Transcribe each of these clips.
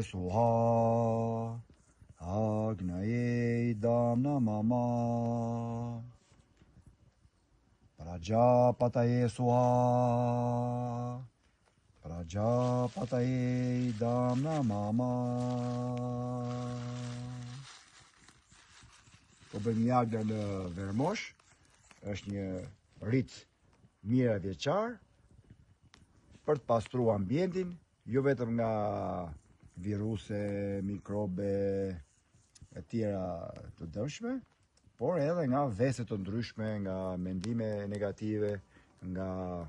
Swaha Agnaye Idam Namama Prajapataye Swaha Prajapataye Idam Namama. Po bëjmë jagë në Vermosh, është një rit mirë vjeçar për të pastruar ambientin, jo vetëm nga viruse, mikrobe e tjera të dëmshme, por edhe nga vese të ndryshme, nga mendime negative, nga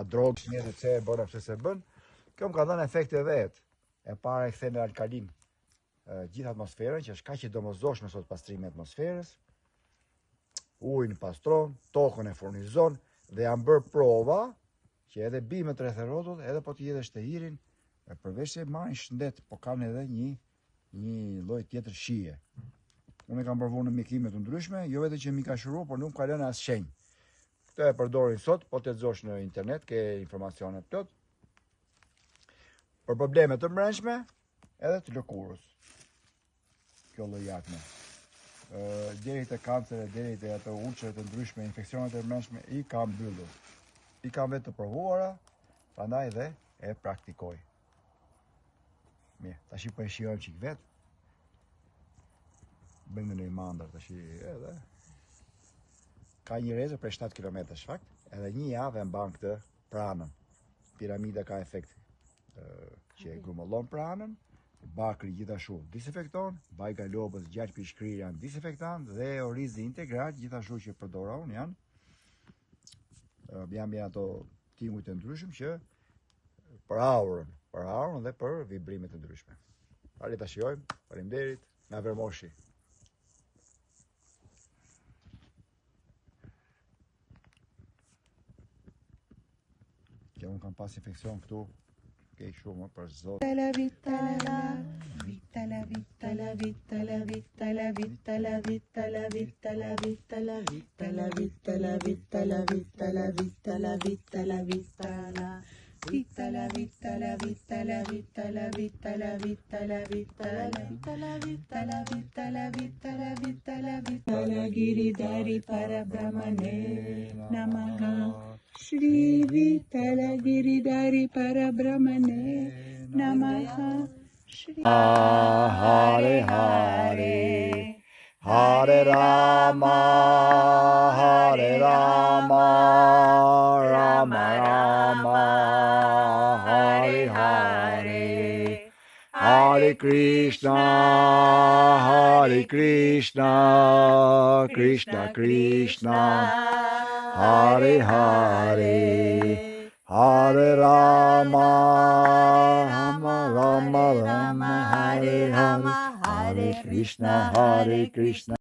drogë, njerëzit se e bën pse se bën. Kjo më ka dhënë efekte vetë. E para e kthen alkalin gjithë atmosferën, që është kaq e domosdoshme sot pastrimi i atmosferës. Ujin pastron, tokën e furnizon dhe janë bërë prova që edhe bimët rreth rrotull, edhe po të jedhësh të hirin, përveç se marrin shëndet, po kanë edhe një lloj tjetër shije. Unë e kam provuar në mjekime të ndryshme, jo vetëm që mi ka shëruar, por nuk ka lënë as shenjë. Këtë e përdorin sot, po të lexosh në internet, ke informacione plot. Për probleme të brendshme, edhe të lëkurës. Kjo lloj jakne. Deri te kancere, deri te ato ulçe të ndryshme, infeksionet e brendshme i kam mbyllur. I kam vetë të provuara, prandaj dhe e praktikoj. Mirë, tash po e shijojmë çik vet. Bëjmë në mandër tash edhe. Ka një rrezë për 7 km fakt, edhe një javë e mban këtë pranën. Piramida ka efekt që e grumullon pranën, bakri gjithashtu disinfekton, bajga lobës, gjatë pishkrir janë disinfektant dhe orizi integral gjithashtu që përdora unë janë ato timuj të ndryshëm që për aurën dhe për vibrimet të ndryshme. Pari ta shijojmë, faleminderit, nga Vermoshi. Që unë kam pas infekcion këtu, ke shumë për zot. Giridhari Parabrahmane Namaha. Shri Vitala Giridhari Parabrahmane Namaha. Shri Hare Hare Hare Rama Hare Rama Rama Rama Hare Hare Hare Krishna Krishna Krishna Hare Hare Hare Rama Rama Rama Hare Hare Hare Krishna